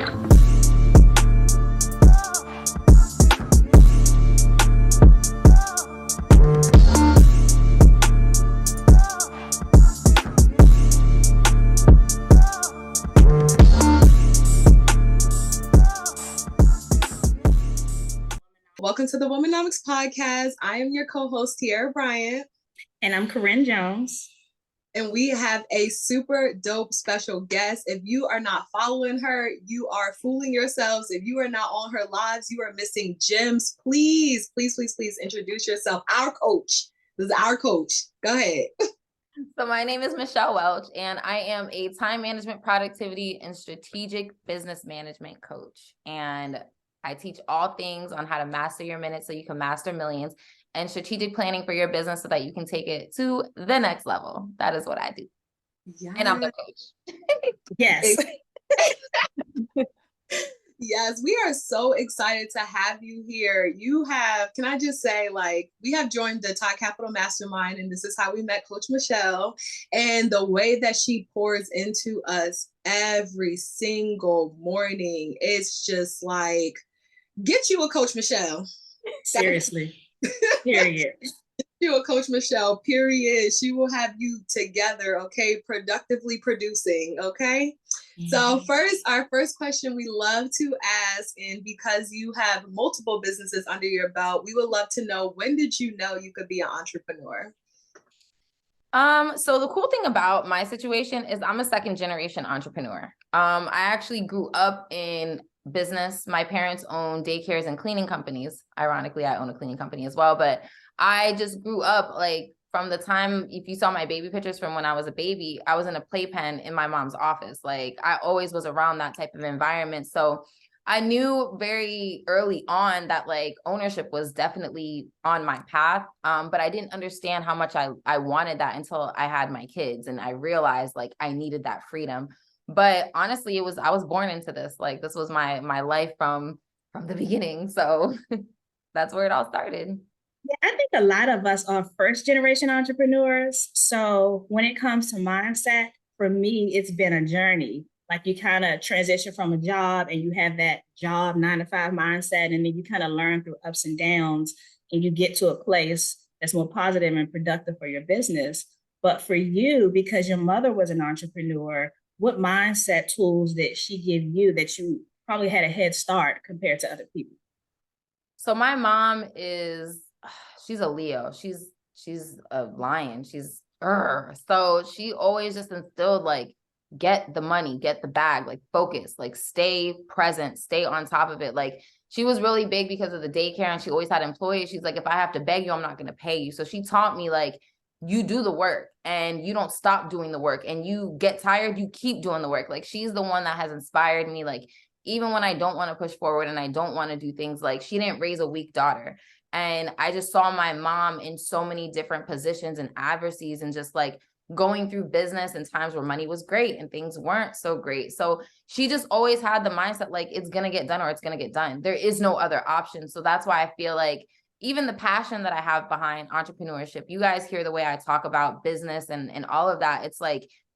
Welcome to the Womenomics Podcast. I am your co-host, Tiara Bryant. And I'm Corinne Jones. And we have a super dope special guest. If you are not following her, you are fooling yourselves. If you are not on her lives, you are missing gems. Please, please, please, please introduce yourself. Our coach. This is our coach. Go ahead. So my name is Michelle Welch, and I am a time management, productivity, and strategic business management coach. And I teach all things on how to master your minutes so you can master millions, and strategic planning for your business so that you can take it to the next level. That is what I do. Yes. And I'm the coach. Yes. Yes, we are so excited to have you here. You have, can I just say, we have joined the Todd Capital Mastermind, and this is how we met Coach Michelle. And the way that she pours into us every single morning, it's just like, get you a Coach Michelle. Seriously. Period. You a Coach Michelle, period. She will have you together, okay? Productively producing, okay? So our first question we love to ask, and because you have multiple businesses under your belt, we would love to know, when did you know you could be an entrepreneur? So the cool thing about my situation is I'm a second generation entrepreneur. I actually grew up in business. My parents own daycares and cleaning companies. Ironically, I own a cleaning company as well, but I just grew up from the time, if you saw my baby pictures from when I was a baby, I was in a playpen in my mom's office. I always was around that type of environment. So I knew very early on that ownership was definitely on my path. But I didn't understand how much I wanted that until I had my kids, and I realized I needed that freedom. But honestly, I was born into this. This was my life from the beginning. So that's where it all started. Yeah, I think a lot of us are first generation entrepreneurs. So when it comes to mindset, for me, it's been a journey. You kind of transition from a job and you have that job 9-to-5 mindset, and then you kind of learn through ups and downs, and you get to a place that's more positive and productive for your business. But for you, because your mother was an entrepreneur, what mindset tools did she give you that you probably had a head start compared to other people? So my mom she's a Leo. She's a lion. So she always just instilled get the money, get the bag, focus, stay present, stay on top of it. She was really big because of the daycare, and she always had employees. She's if I have to beg you, I'm not going to pay you. So she taught me you do the work and you don't stop doing the work, and you get tired, you keep doing the work. She's the one that has inspired me. Even when I don't want to push forward and I don't want to do things, she didn't raise a weak daughter. And I just saw my mom in so many different positions and adversities, and just going through business and times where money was great and things weren't so great. So she just always had the mindset, it's going to get done or it's going to get done. There is no other option. So that's why I feel even the passion that I have behind entrepreneurship, you guys hear the way I talk about business and all of that. It's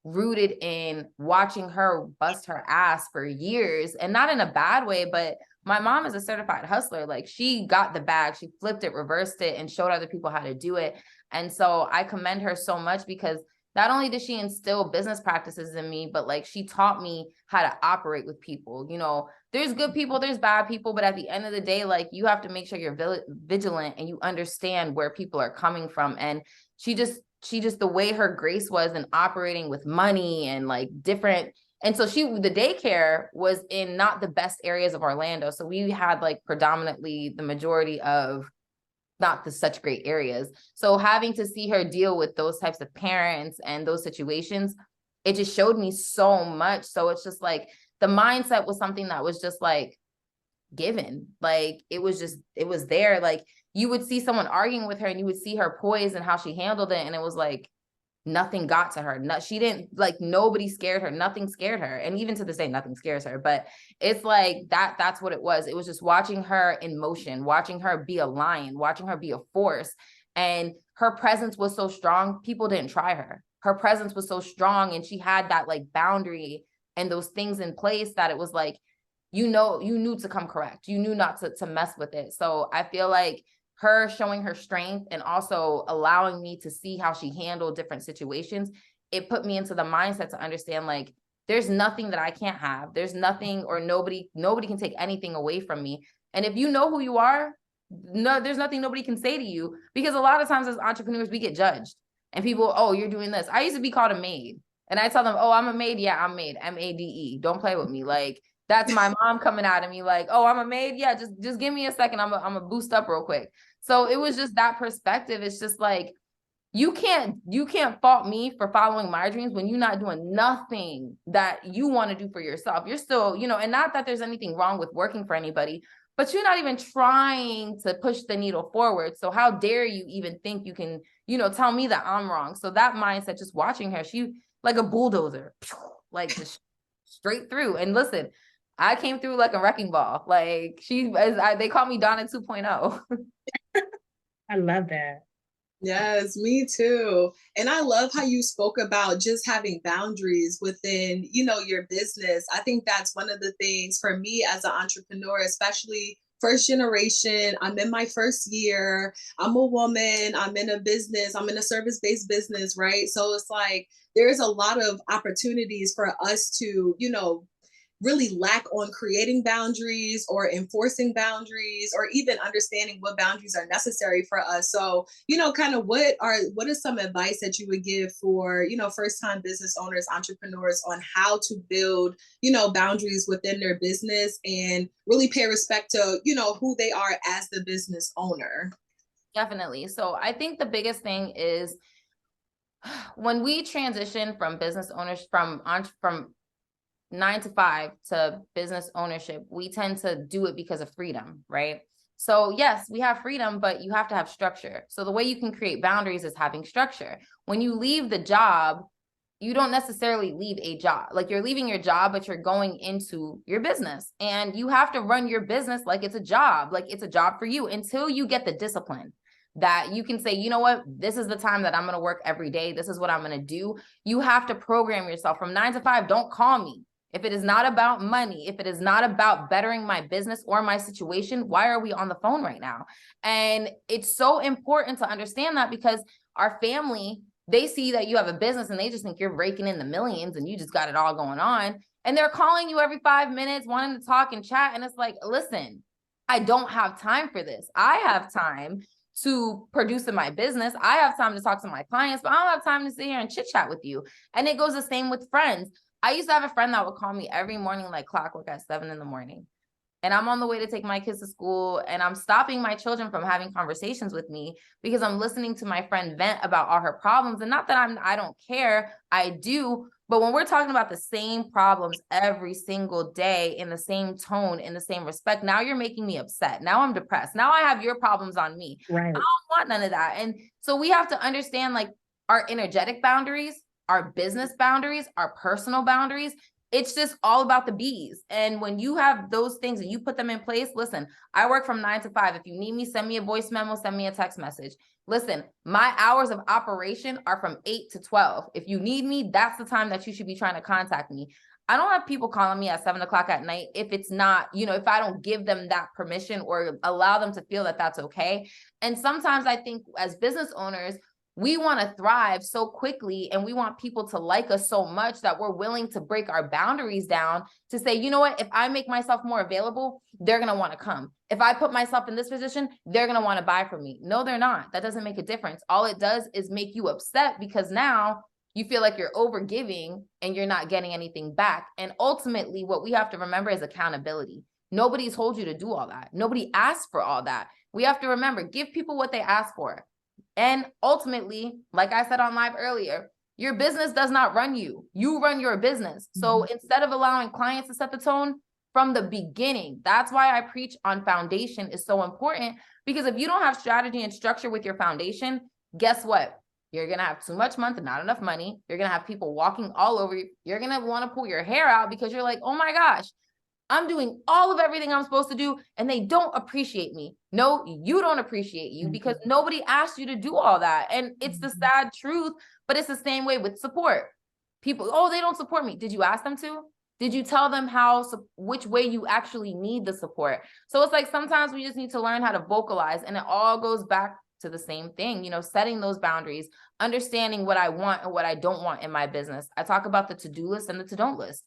rooted in watching her bust her ass for years, and not in a bad way, but my mom is a certified hustler. She got the bag, she flipped it, reversed it, and showed other people how to do it. And so I commend her so much, because not only did she instill business practices in me, but she taught me how to operate with people. There's good people, there's bad people, but at the end of the day, you have to make sure you're vigilant and you understand where people are coming from. And she just, the way her grace was in operating with money and different. And so the daycare was in not the best areas of Orlando. So we had predominantly the majority of not the such great areas. So having to see her deal with those types of parents and those situations, it just showed me so much. So it's just the mindset was something that was just given. It was there. You would see someone arguing with her and you would see her poise and how she handled it. And it was nothing got to her. She didn't nobody scared her. Nothing scared her. And even to this day, nothing scares her. But it's that's what it was. It was just watching her in motion, watching her be a lion, watching her be a force. And her presence was so strong. People didn't try her. Her presence was so strong, and she had that boundary and those things in place that it was you knew to come correct. You knew not to mess with it. So I feel like her showing her strength and also allowing me to see how she handled different situations, it put me into the mindset to understand, like, there's nothing that I can't have. There's nothing, or nobody can take anything away from me. And if you know who you are, no, there's nothing nobody can say to you, because a lot of times as entrepreneurs, we get judged and people, oh, you're doing this. I used to be called a maid, and I tell them, oh, I'm a maid. Yeah, I'm maid. MADE. Don't play with me. Like, that's my mom coming out of me like, oh, I'm a maid. Yeah, just give me a second. I'm a boost up real quick. So it was just that perspective. It's just like, you can't fault me for following my dreams when you're not doing nothing that you want to do for yourself. You're still, and not that there's anything wrong with working for anybody, but you're not even trying to push the needle forward. So how dare you even think you can, tell me that I'm wrong? So that mindset, just watching her, she like a bulldozer, like just straight through. And listen, I came through like a wrecking ball. Like they call me Donna 2.0. I love that. Yes, me too. And I love how you spoke about just having boundaries within, your business. I think that's one of the things for me as an entrepreneur, especially first generation. I'm in my first year. I'm a woman. I'm in a business. I'm in a service-based business, right? So it's like there's a lot of opportunities for us to, really lack on creating boundaries or enforcing boundaries or even understanding what boundaries are necessary for us. So, kind of what is some advice that you would give for, first time business owners, entrepreneurs on how to build, boundaries within their business and really pay respect to, who they are as the business owner? Definitely. So I think the biggest thing is when we transition from business owners, from 9 to 5 to business ownership, we tend to do it because of freedom, right? So yes, we have freedom, but you have to have structure. So the way you can create boundaries is having structure. When you leave the job, you don't necessarily leave a job. Like, you're leaving your job, but you're going into your business, and you have to run your business like it's a job, like it's a job for you, until you get the discipline that you can say, you know what, this is the time that I'm going to work every day. This is what I'm going to do. You have to program yourself from 9 to 5. Don't call me. If it is not about money, if it is not about bettering my business or my situation, why are we on the phone right now? And it's so important to understand that, because our family, they see that you have a business and they just think you're raking in the millions and you just got it all going on. And they're calling you every 5 minutes, wanting to talk and chat. And it's like, listen, I don't have time for this. I have time to produce in my business. I have time to talk to my clients, but I don't have time to sit here and chit chat with you. And it goes the same with friends. I used to have a friend that would call me every morning like clockwork at 7 a.m. And I'm on the way to take my kids to school, and I'm stopping my children from having conversations with me because I'm listening to my friend vent about all her problems. And not that I don't care, I do. But when we're talking about the same problems every single day in the same tone, in the same respect, now you're making me upset. Now I'm depressed. Now I have your problems on me. Right. I don't want none of that. And so we have to understand, like, our energetic boundaries, our business boundaries, our personal boundaries. It's just all about the B's. And when you have those things and you put them in place, listen, I work from 9 to 5. If you need me, send me a voice memo, send me a text message. Listen, my hours of operation are from 8 to 12. If you need me, that's the time that you should be trying to contact me. I don't have people calling me at 7 o'clock at night if it's not, if I don't give them that permission or allow them to feel that that's okay. And sometimes I think as business owners, we want to thrive so quickly and we want people to like us so much that we're willing to break our boundaries down to say, you know what, if I make myself more available, they're going to want to come. If I put myself in this position, they're going to want to buy from me. No, they're not. That doesn't make a difference. All it does is make you upset because now you feel like you're over giving and you're not getting anything back. And ultimately, what we have to remember is accountability. Nobody told you to do all that. Nobody asked for all that. We have to remember, give people what they ask for. And ultimately, like I said on live earlier, your business does not run you. You run your business. So instead of allowing clients to set the tone from the beginning, that's why I preach on foundation is so important, because if you don't have strategy and structure with your foundation, guess what? You're going to have too much money, not enough money. You're going to have people walking all over you. You're going to want to pull your hair out because you're like, oh my gosh, I'm doing all of everything I'm supposed to do and they don't appreciate me. No, you don't appreciate you because nobody asked you to do all that. And it's the sad truth, but it's the same way with support. People, oh, they don't support me. Did you ask them to? Did you tell them which way you actually need the support? So it's like sometimes we just need to learn how to vocalize, and it all goes back to the same thing, setting those boundaries, understanding what I want and what I don't want in my business. I talk about the to-do list and the to-don't list.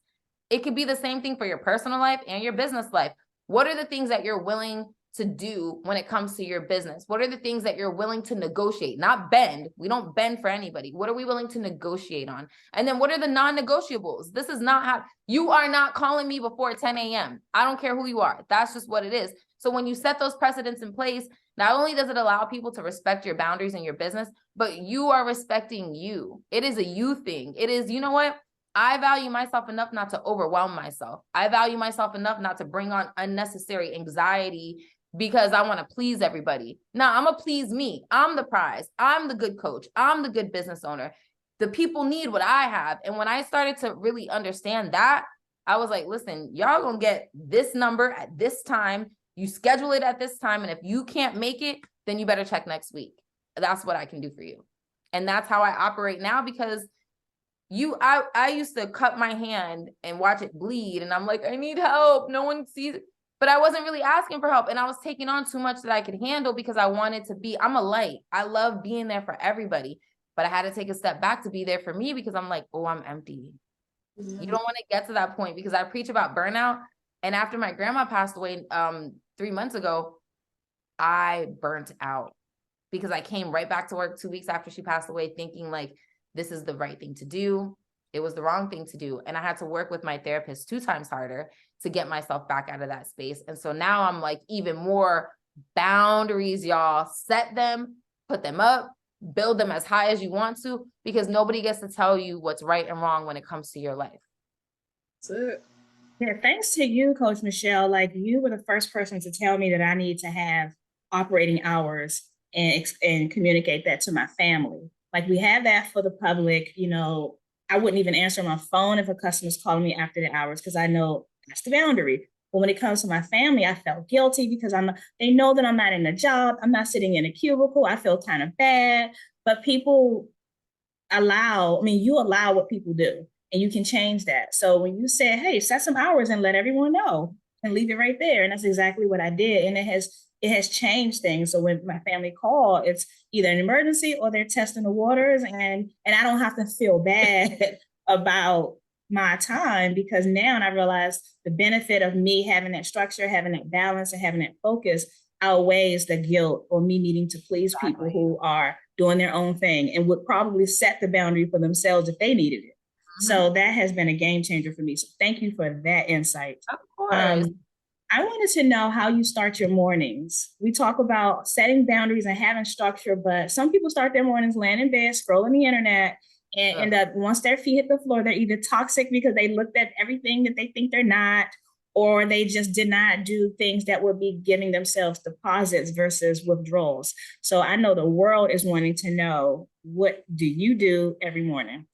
It could be the same thing for your personal life and your business life. What are the things that you're willing to do when it comes to your business? What are the things that you're willing to negotiate, not bend? We don't bend for anybody. What are we willing to negotiate on? And then what are the non-negotiables? This is not how you are not calling me before 10 a.m. I don't care who you are. That's just what it is. So when you set those precedents in place, not only does it allow people to respect your boundaries in your business, but you are respecting you. It is a you thing. It is, you know what? I value myself enough not to overwhelm myself. I value myself enough not to bring on unnecessary anxiety because I want to please everybody. No, I'm going to please me. I'm the prize. I'm the good coach. I'm the good business owner. The people need what I have. And when I started to really understand that, I was like, listen, y'all going to get this number at this time. You schedule it at this time. And if you can't make it, then you better check next week. That's what I can do for you. And that's how I operate now, because I used to cut my hand and watch it bleed. And I'm like, I need help. No one sees it. But I wasn't really asking for help. And I was taking on too much that I could handle because I wanted to be, I'm a light. I love being there for everybody. But I had to take a step back to be there for me because I'm like, oh, I'm empty. Mm-hmm. You don't want to get to that point, because I preach about burnout. And after my grandma passed away 3 months ago, I burnt out because I came right back to work 2 weeks after she passed away thinking like, this is the right thing to do. It was the wrong thing to do. And I had to work with my therapist 2 times harder to get myself back out of that space. And so now I'm like, even more boundaries, y'all. Set them, put them up, build them as high as you want to, because nobody gets to tell you what's right and wrong when it comes to your life. That's it. Yeah, thanks to you, Coach Michelle. Like, you were the first person to tell me that I need to have operating hours and communicate that to my family. Like, we have that for the public. I wouldn't even answer my phone if a customer's calling me after the hours, because I know that's the boundary. But when it comes to my family, I felt guilty because they know that I'm not in a job. I'm not sitting in a cubicle. I feel kind of bad. But you allow what people do, and you can change that. So when you say, hey, set some hours and let everyone know, and leave it right there. And that's exactly what I did. And it has changed things. So when my family call, it's either an emergency or they're testing the waters, and I don't have to feel bad about my time, because now I realize the benefit of me having that structure, having that balance, and having that focus outweighs the guilt or me needing to please people who are doing their own thing and would probably set the boundary for themselves if they needed it. Mm-hmm. So that has been a game changer for me. So thank you for that insight. Of course. I wanted to know how you start your mornings. We talk about setting boundaries and having structure, but some people start their mornings laying in bed, scrolling the internet, and end up, once their feet hit the floor, they're either toxic because they looked at everything that they think they're not, or they just did not do things that would be giving themselves deposits versus withdrawals. So I know the world is wanting to know, what do you do every morning?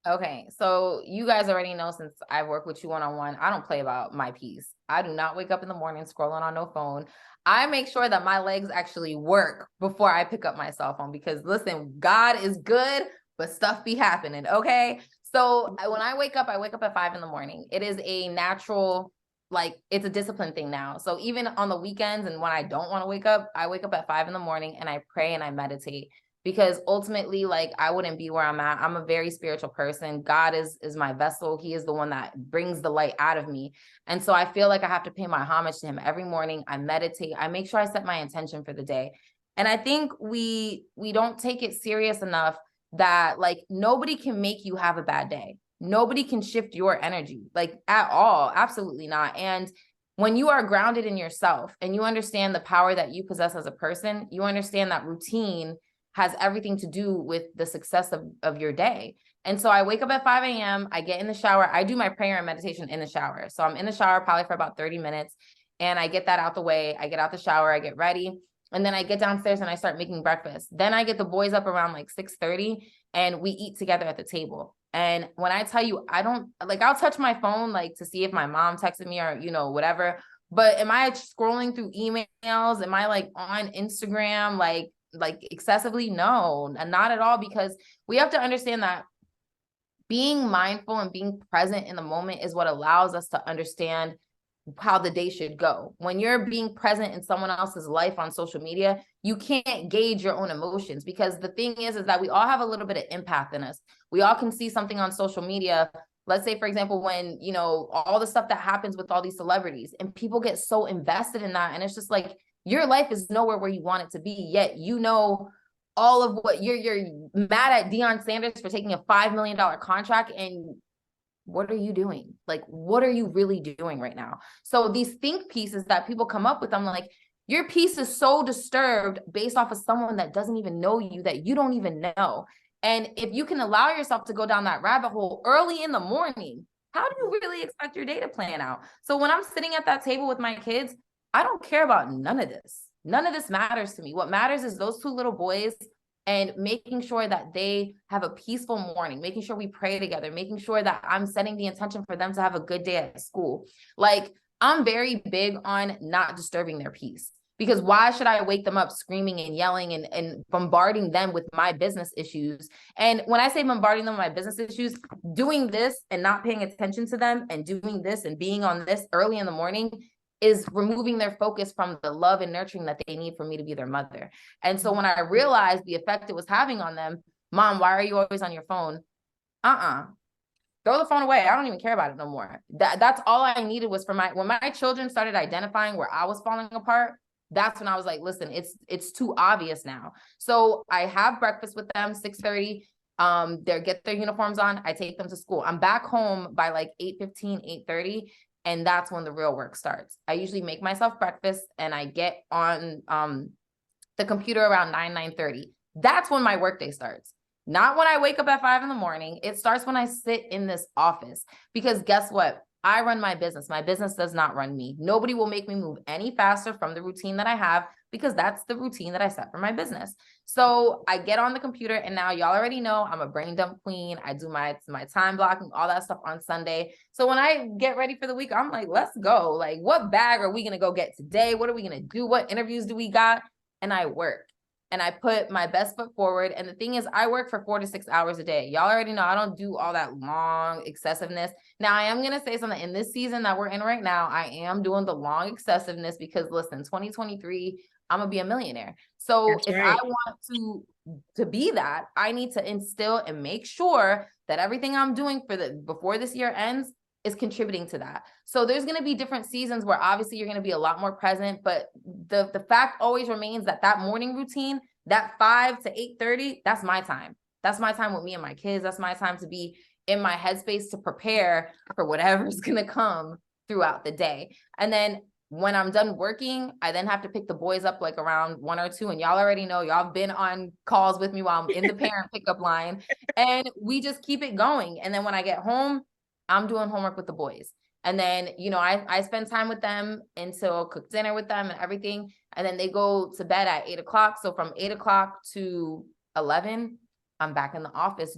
Okay, so you guys already know, since I've worked with you one-on-one, I don't play about my peace. I do not wake up in the morning scrolling on no phone. I make sure that my legs actually work before I pick up my cell phone, because listen, God is good, but stuff be happening, okay? So when I wake up at 5 in the morning. It is a natural, it's a discipline thing now. So even on the weekends and when I don't want to wake up, I wake up at 5 in the morning and I pray and I meditate. Because ultimately, I wouldn't be where I'm at. I'm a very spiritual person. God is my vessel. He is the one that brings the light out of me. And so I feel like I have to pay my homage to him every morning. I meditate. I make sure I set my intention for the day. And I think we don't take it serious enough that nobody can make you have a bad day. Nobody can shift your energy at all. Absolutely not. And when you are grounded in yourself and you understand the power that you possess as a person, you understand that routine has everything to do with the success of your day. And so I wake up at 5 a.m. I get in the shower. I do my prayer and meditation in the shower. So I'm in the shower probably for about 30 minutes and I get that out the way. I get out the shower, I get ready. And then I get downstairs and I start making breakfast. Then I get the boys up around 6:30 and we eat together at the table. And when I tell you, I don't I'll touch my phone to see if my mom texted me or, whatever. But am I scrolling through emails? Am I on Instagram? Excessively? No, not at all, because we have to understand that being mindful and being present in the moment is what allows us to understand how the day should go. When you're being present in someone else's life on social media, you can't gauge your own emotions, because the thing is that we all have a little bit of empath in us. We all can see something on social media. Let's say, for example, when, you know, all the stuff that happens with all these celebrities and people get so invested in that. And it's just like, your life is nowhere where you want it to be, yet, you know, all of what you're mad at Deion Sanders for taking a $5 million contract, and what are you doing? Like, what are you really doing right now? So these think pieces that people come up with, I'm like, your piece is so disturbed based off of someone that doesn't even know you, that you don't even know. And if you can allow yourself to go down that rabbit hole early in the morning, how do you really expect your day to plan out? So when I'm sitting at that table with my kids, I don't care about none of this. None of this matters to me. What matters is those two little boys, and making sure that they have a peaceful morning, making sure we pray together, making sure that I'm setting the intention for them to have a good day at school. Like, I'm very big on not disturbing their peace, because why should I wake them up screaming and yelling and bombarding them with my business issues? And when I say bombarding them with my business issues, doing this and not paying attention to them, and doing this and being on this early in the morning, is removing their focus from the love and nurturing that they need for me to be their mother. And so when I realized the effect it was having on them, Mom, why are you always on your phone? Throw the phone away. I don't even care about it no more. That's all I needed was when my children started identifying where I was falling apart, that's when I was like, listen, it's too obvious now. So I have breakfast with them, 6:30. They get their uniforms on. I take them to school. I'm back home by like 8:15, 8:30. And that's when the real work starts. I usually make myself breakfast and I get on the computer around 9:30. That's when my workday starts. Not when I wake up at 5 a.m. It starts when I sit in this office, because guess what? I run my business. My business does not run me. Nobody will make me move any faster from the routine that I have, because that's the routine that I set for my business. So I get on the computer, and now y'all already know I'm a brain dump queen. I do my time blocking, all that stuff on Sunday. So when I get ready for the week, I'm like, let's go. Like, what bag are we going to go get today? What are we going to do? What interviews do we got? And I work. And I put my best foot forward. And the thing is, I work for 4 to 6 hours a day. Y'all already know I don't do all that long excessiveness. Now, I am going to say something. In this season that we're in right now, I am doing the long excessiveness because, listen, 2023, I'm going to be a millionaire. So if I want to be that, I need to instill and make sure that everything I'm doing before this year ends is contributing to that. So there's going to be different seasons where obviously you're going to be a lot more present, but the fact always remains that morning routine, that 5 to 8:30, that's my time. That's my time with me and my kids. That's my time to be in my headspace to prepare for whatever's going to come throughout the day. And then when I'm done working, I then have to pick the boys up like around 1 or 2. And y'all already know, y'all been on calls with me while I'm in the parent pickup line, and we just keep it going. And then when I get home, I'm doing homework with the boys. And then, you know, I spend time with them until cook dinner with them and everything. And then they go to bed at 8 o'clock. So from 8 o'clock to 11, I'm back in the office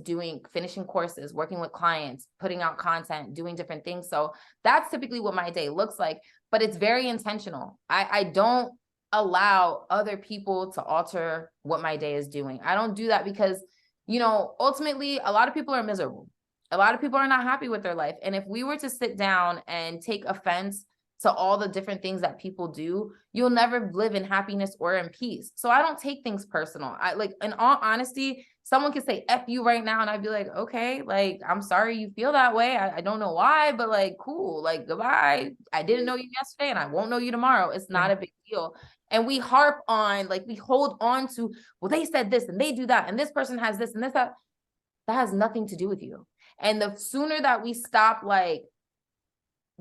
finishing courses, working with clients, putting out content, doing different things. So that's typically what my day looks like, but it's very intentional. I don't allow other people to alter what my day is doing. I don't do that because, you know, ultimately a lot of people are miserable. A lot of people are not happy with their life. And if we were to sit down and take offense to all the different things that people do, you'll never live in happiness or in peace. So I don't take things personal. In all honesty, someone could say F you right now, and I'd be like, okay, like, I'm sorry you feel that way. I don't know why, but like, cool, like, goodbye. I didn't know you yesterday and I won't know you tomorrow. It's not a big deal. And we harp on, like, we hold on to, well, they said this and they do that, and this person has this and this, that has nothing to do with you. And the sooner that we stop, like,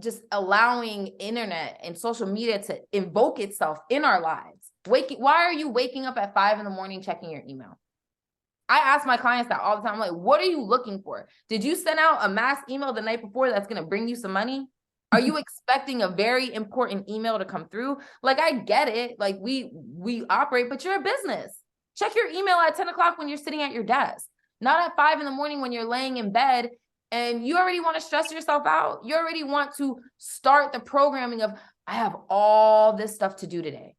just allowing internet and social media to invoke itself in our lives. Why are you waking up at 5 a.m. checking your email? I ask my clients that all the time. I'm like, what are you looking for? Did you send out a mass email the night before that's going to bring you some money? Are you expecting a very important email to come through? Like, I get it. Like, we operate, but you're a business. Check your email at 10 o'clock when you're sitting at your desk, not at 5 a.m. when you're laying in bed and you already want to stress yourself out. You already want to start the programming of, I have all this stuff to do today.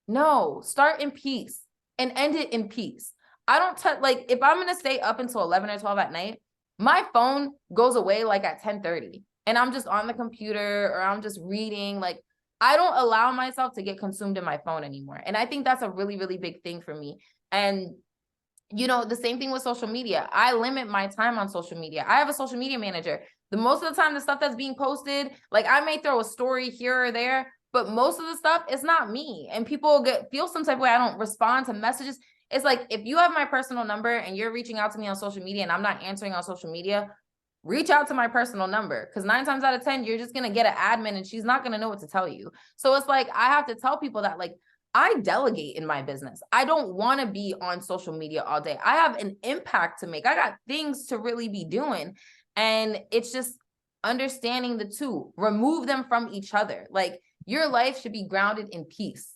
No, start in peace and end it in peace. I don't touch, like, if I'm going to stay up until 11 or 12 at night, my phone goes away like at 10:30 and I'm just on the computer or I'm just reading. Like, I don't allow myself to get consumed in my phone anymore. And I think that's a really, really big thing for me. And the same thing with social media. I limit my time on social media. I have a social media manager. The most of the time, the stuff that's being posted, like I may throw a story here or there, but most of the stuff is not me. And people feel some type of way. I don't respond to messages. It's like, if you have my personal number and you're reaching out to me on social media and I'm not answering on social media, reach out to my personal number, because 9 times out of 10, you're just going to get an admin and she's not going to know what to tell you. So it's like, I have to tell people that, like, I delegate in my business. I don't want to be on social media all day. I have an impact to make. I got things to really be doing. And it's just understanding the two, remove them from each other. Like, your life should be grounded in peace.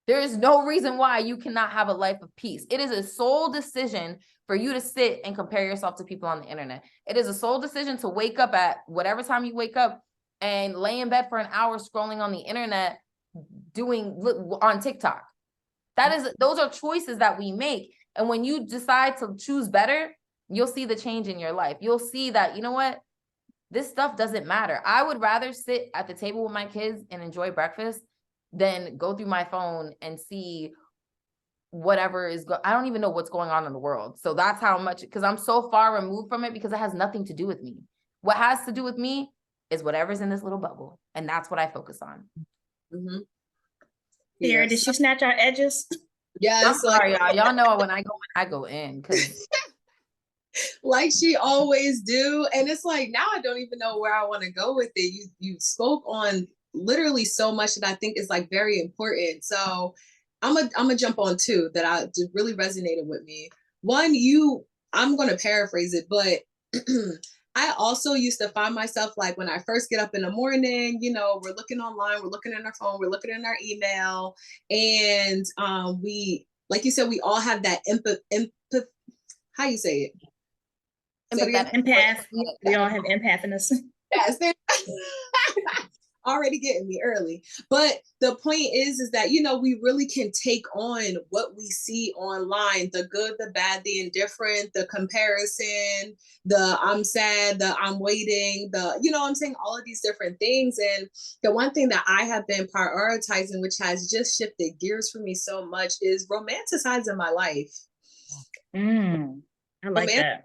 There is no reason why you cannot have a life of peace. It is a sole decision for you to sit and compare yourself to people on the internet. It is a sole decision to wake up at whatever time you wake up and lay in bed for an hour scrolling on the internet, doing on TikTok. Those are choices that we make. And when you decide to choose better, you'll see the change in your life. You'll see that, you know what? This stuff doesn't matter. I would rather sit at the table with my kids and enjoy breakfast than go through my phone and see whatever I don't even know what's going on in the world. So that's how much, because I'm so far removed from it, because it has nothing to do with me. What has to do with me is whatever's in this little bubble. And that's what I focus on. Mm-hmm. Here, did she snatch our edges? Yes. I'm sorry, y'all. Y'all know when I go in, because like she always do. And it's like, now I don't even know where I want to go with it. You spoke on literally so much that I think is like very important. So I'm gonna jump on two that really resonated with me. One, I'm gonna paraphrase it, but I also used to find myself, like, when I first get up in the morning, we're looking online, we're looking in our phone, we're looking in our email, and we, like you said, we all have that empath. How you say it? Empath. We all have empath in us. Yes. Already getting me early. But the point is that, we really can take on what we see online, the good, the bad, the indifferent, the comparison, the I'm sad, the I'm waiting, I'm saying, all of these different things. And the one thing that I have been prioritizing, which has just shifted gears for me so much, is romanticizing my life. I like that.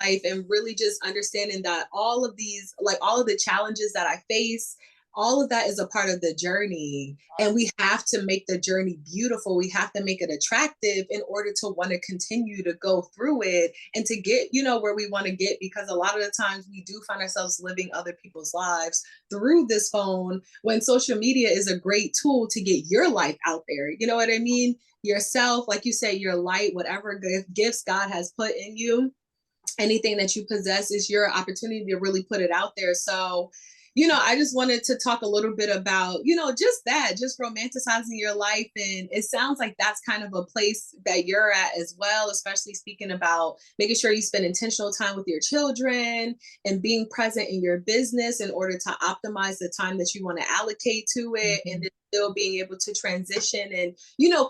Life, and really just understanding that all of the challenges that I face, all of that is a part of the journey, and we have to make the journey beautiful. We have to make it attractive in order to want to continue to go through it and to get, where we want to get, because a lot of the times we do find ourselves living other people's lives through this phone, when social media is a great tool to get your life out there. You know what I mean? Yourself, like you say, your light, whatever gifts God has put in you, anything that you possess is your opportunity to really put it out there. So, I just wanted to talk a little bit about, just romanticizing your life. And it sounds like that's kind of a place that you're at as well, especially speaking about making sure you spend intentional time with your children and being present in your business in order to optimize the time that you want to allocate to it, and then still being able to transition and,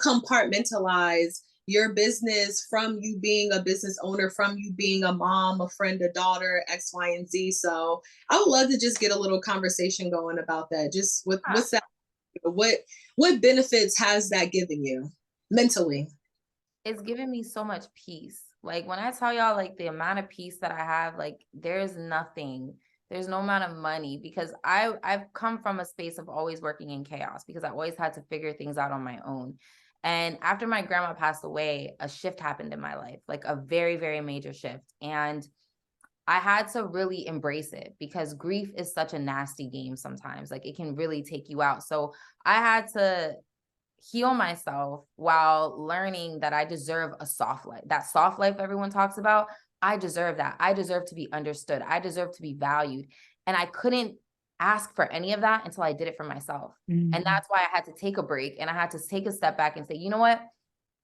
compartmentalize your business from you being a business owner, from you being a mom, a friend, a daughter, X, Y, and Z. So I would love to just get a little conversation going about that. Just what's that? What benefits has that given you mentally? It's given me so much peace. Like, when I tell y'all, like, the amount of peace that I have, like, there's no amount of money, because I've come from a space of always working in chaos, because I always had to figure things out on my own. And after my grandma passed away, a shift happened in my life, like a very, very major shift. And I had to really embrace it, because grief is such a nasty game sometimes. Like, it can really take you out. So I had to heal myself while learning that I deserve a soft life. That soft life everyone talks about, I deserve that. I deserve to be understood. I deserve to be valued. And I couldn't ask for any of that until I did it for myself. And that's why I had to take a break, and I had to take a step back and say, you know what?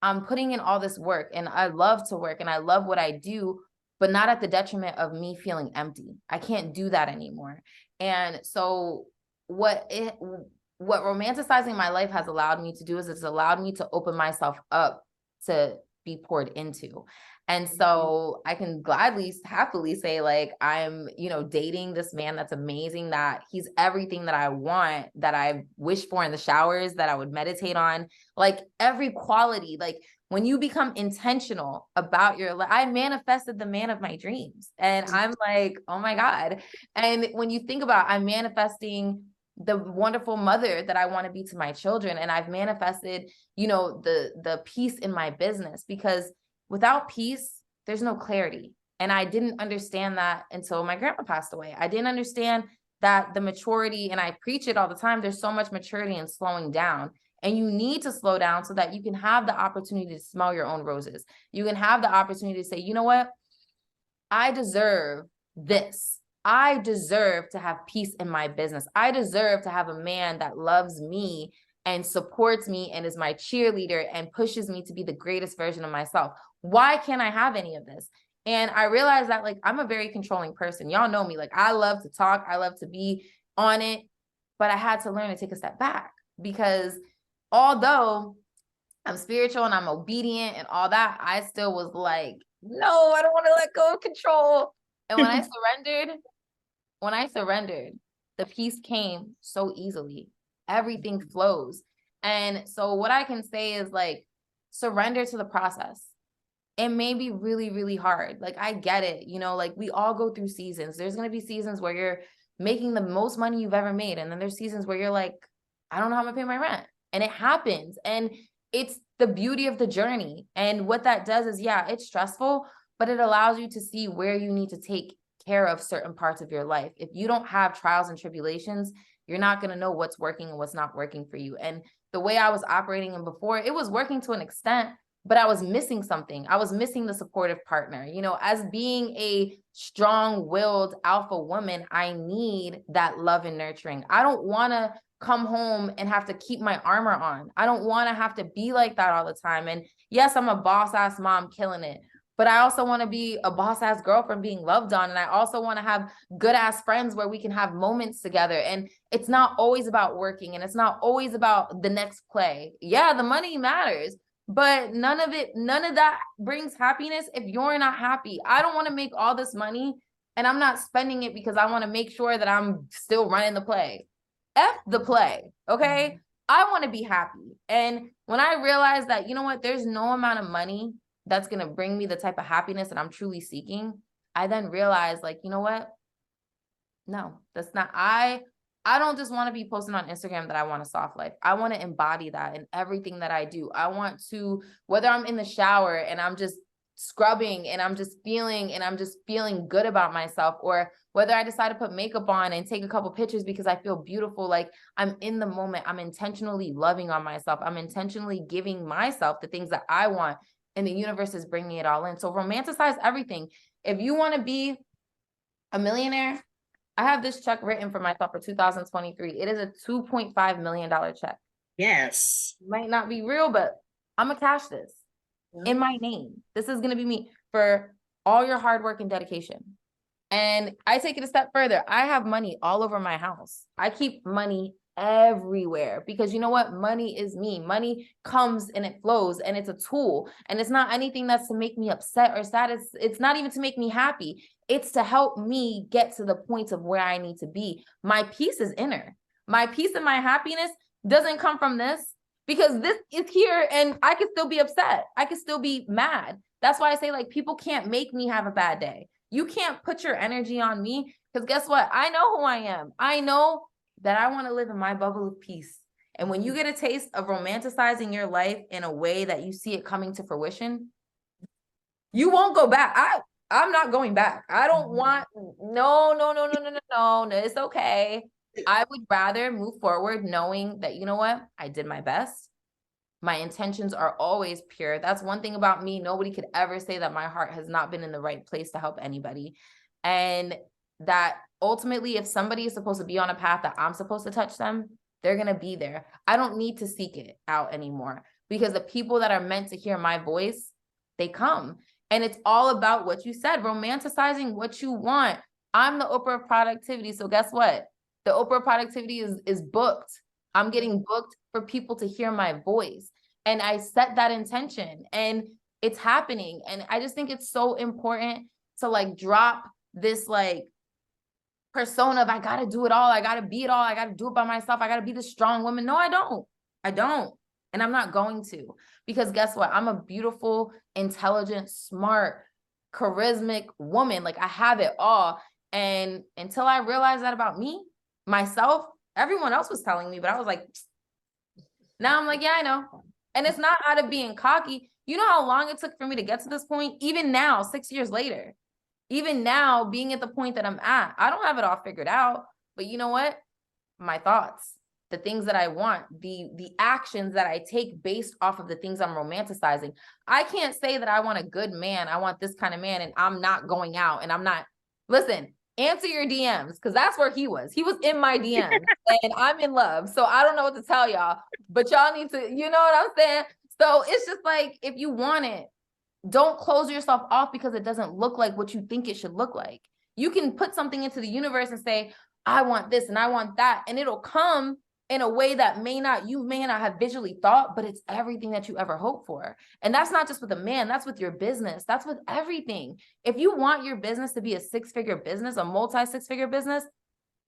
I'm putting in all this work, and I love to work, and I love what I do, but not at the detriment of me feeling empty. I can't do that anymore. And so what romanticizing my life has allowed me to do is it's allowed me to open myself up to be poured into. And so I can happily say, like, I'm, dating this man that's amazing, that he's everything that I want, that I wish for in the showers, that I would meditate on, like every quality. Like when you become intentional about your life, I manifested the man of my dreams, and I'm like, oh my God. And when you think about, I'm manifesting the wonderful mother that I want to be to my children. And I've manifested, the peace in my business, because without peace, there's no clarity. And I didn't understand that until my grandma passed away. I didn't understand that the maturity, and I preach it all the time, there's so much maturity in slowing down. And you need to slow down so that you can have the opportunity to smell your own roses. You can have the opportunity to say, you know what? I deserve this. I deserve to have peace in my business. I deserve to have a man that loves me and supports me and is my cheerleader and pushes me to be the greatest version of myself. Why can't I have any of this? And I realized that, like, I'm a very controlling person. Y'all know me. Like, I love to talk. I love to be on it. But I had to learn to take a step back, because although I'm spiritual and I'm obedient and all that, I still was like, no, I don't want to let go of control. And when I surrendered, the peace came so easily. Everything flows. And so what I can say is, like, surrender to the process. It may be really, really hard. Like, I get it. Like, we all go through seasons. There's going to be seasons where you're making the most money you've ever made. And then there's seasons where you're like, I don't know how I'm gonna pay my rent. And it happens. And it's the beauty of the journey. And what that does is, yeah, it's stressful, but it allows you to see where you need to take care of certain parts of your life. If you don't have trials and tribulations, you're not going to know what's working and what's not working for you. And the way I was operating in before, it was working to an extent, but I was missing something. I was missing the supportive partner. As being a strong-willed alpha woman, I need that love and nurturing. I don't want to come home and have to keep my armor on. I don't want to have to be like that all the time. And yes, I'm a boss-ass mom killing it, but I also want to be a boss-ass girlfriend being loved on. And I also want to have good-ass friends where we can have moments together. And it's not always about working, and it's not always about the next play. Yeah, the money matters, but none of that brings happiness if you're not happy. I don't want to make all this money and I'm not spending it because I want to make sure that I'm still running the play. F the play, okay? Mm-hmm. I want to be happy. And when I realized that, there's no amount of money that's going to bring me the type of happiness that I'm truly seeking, I then realized, like, no, that's not, I don't just want to be posting on Instagram that I want a soft life. I want to embody that in everything that I do. I want to, whether I'm in the shower and I'm just scrubbing and I'm just feeling good about myself, or whether I decide to put makeup on and take a couple pictures because I feel beautiful, like, I'm in the moment. I'm intentionally loving on myself. I'm intentionally giving myself the things that I want, and the universe is bringing it all in. So romanticize everything. If you want to be a millionaire, I have this check written for myself for 2023. It is a $2.5 million check. Yes. Might not be real, but I'm going to cash this in my name. This is going to be me for all your hard work and dedication. And I take it a step further. I have money all over my house. I keep money everywhere, because you know what? Money is me. Money comes and it flows, and it's a tool. And it's not anything that's to make me upset or sad. It's not even to make me happy. It's to help me get to the point of where I need to be. My peace is inner. My peace and my happiness doesn't come from this, because this is here and I can still be upset. I can still be mad. That's why I say, like, people can't make me have a bad day. You can't put your energy on me, because guess what? I know who I am. I know that I want to live in my bubble of peace. And when you get a taste of romanticizing your life in a way that you see it coming to fruition, you won't go back. I'm not going back. I don't want, no, it's okay. I would rather move forward knowing that, you know what? I did my best. My intentions are always pure. That's one thing about me. Nobody could ever say that my heart has not been in the right place to help anybody. And that ultimately, if somebody is supposed to be on a path that I'm supposed to touch them, they're going to be there. I don't need to seek it out anymore, because the people that are meant to hear my voice, they come. And it's all about what you said, romanticizing what you want. I'm the Oprah of Productivity. So guess what? The Oprah of Productivity is booked. I'm getting booked for people to hear my voice. And I set that intention. And It's happening. And I just think it's so important to like drop this like persona of I gotta do it all, I gotta be it all, I gotta do it by myself, I gotta be the strong woman. No, I don't. And I'm not going to, because guess what? I'm a beautiful, intelligent, smart, charismatic woman. Like I have it all. And until I realized that about me, myself, everyone else was telling me, but I was like, now I'm like, yeah, I know. And it's not out of being cocky. You know how long it took for me to get to this point? Even now, 6 years later, even now being at the point that I'm at, I don't have it all figured out, but you know what? My thoughts, the things that I want, the actions that I take based off of the things I'm romanticizing. I can't say that I want a good man. I want this kind of man, and I'm not going out and I'm not, listen, answer your DMs, because that's where he was. He was in my DMs and I'm in love. So I don't know what to tell y'all, but y'all need to, you know what I'm saying? So it's just like, if you want it, don't close yourself off because it doesn't look like what you think it should look like. You can put something into the universe and say, I want this and I want that. And it'll come in a way that you may not have visually thought, but it's everything that you ever hoped for. And that's not just with a man, that's with your business. That's with everything. If you want your business to be a 6-figure business, a multi-6-figure business,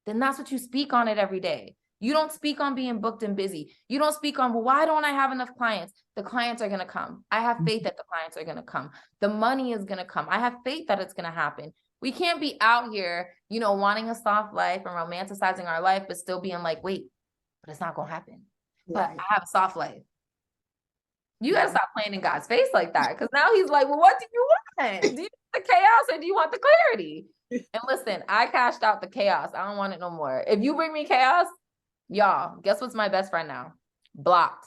then that's what you speak on it every day. You don't speak on being booked and busy. You don't speak on, well, why don't I have enough clients? The clients are going to come. I have faith that the clients are going to come. The money is going to come. I have faith that it's going to happen. We can't be out here, you know, wanting a soft life and romanticizing our life, but still being like, wait, but it's not going to happen. But I have a soft life. You got to stop playing in God's face like that. Because now he's like, well, what do you want? Do you want the chaos or do you want the clarity? And listen, I cashed out the chaos. I don't want it no more. If you bring me chaos, y'all, guess what's my best friend now? Blocked.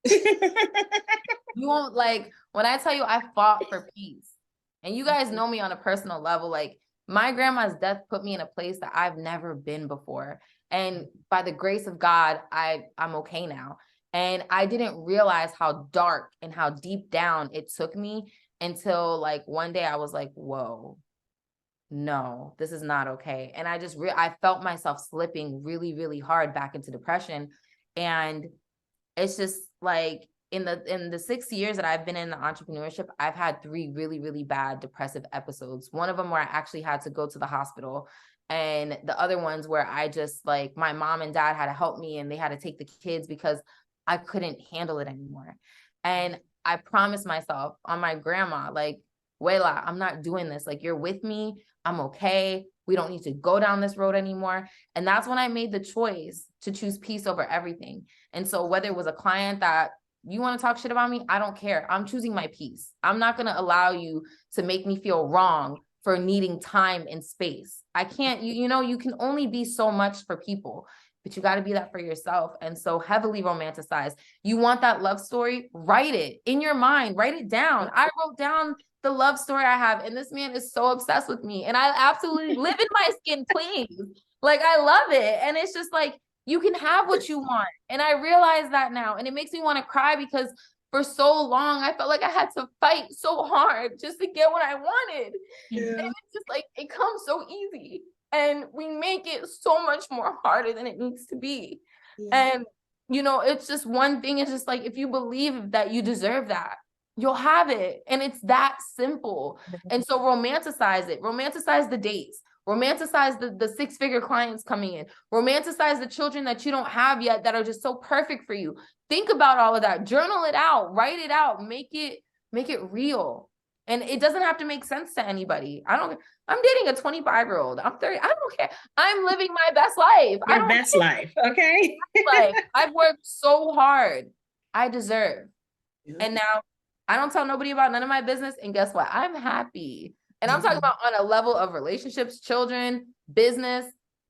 You won't, like, when I tell you I fought for peace, and you guys know me on a personal level, like my grandma's death put me in a place that I've never been before. And by the grace of God, I'm okay now. And I didn't realize how dark and how deep down it took me until like one day I was like, whoa, no, this is not okay. And I just, I felt myself slipping really, really hard back into depression. And it's just like, in the 6 years that I've been in the entrepreneurship, I've had 3 really, really bad depressive episodes. One of them where I actually had to go to the hospital, and the other ones where I just, like, my mom and dad had to help me and they had to take the kids because I couldn't handle it anymore. And I promised myself on my grandma, like, Wela, I'm not doing this. Like, you're with me. I'm okay. We don't need to go down this road anymore. And that's when I made the choice to choose peace over everything. And so whether it was a client that, you want to talk shit about me? I don't care. I'm choosing my peace. I'm not going to allow you to make me feel wrong for needing time and space. I can't, you know, you can only be so much for people, but you got to be that for yourself. And so heavily romanticized. You want that love story? Write it in your mind, write it down. I wrote down the love story I have, and this man is so obsessed with me, and I absolutely live in my skin, please. Like, I love it. And it's just like, you can have what you want. And I realize that now. And it makes me want to cry because for so long, I felt like I had to fight so hard just to get what I wanted. Yeah. And it's just like, it comes so easy. And we make it so much more harder than it needs to be. Yeah. And, you know, it's just one thing. It's just like, if you believe that you deserve that, you'll have it. And it's that simple. And so romanticize it. Romanticize the dates. Romanticize the 6-figure clients coming in. Romanticize the children that you don't have yet that are just so perfect for you. Think about all of that. Journal it out. Write it out. Make it real. And it doesn't have to make sense to anybody. I'm dating a 25-year-old. I'm 30. I don't care. I'm living my best life. Your best life. Okay. Like, I've worked so hard. I deserve. Yeah. And now I don't tell nobody about none of my business. And guess what? I'm happy. And I'm talking about on a level of relationships, children, business.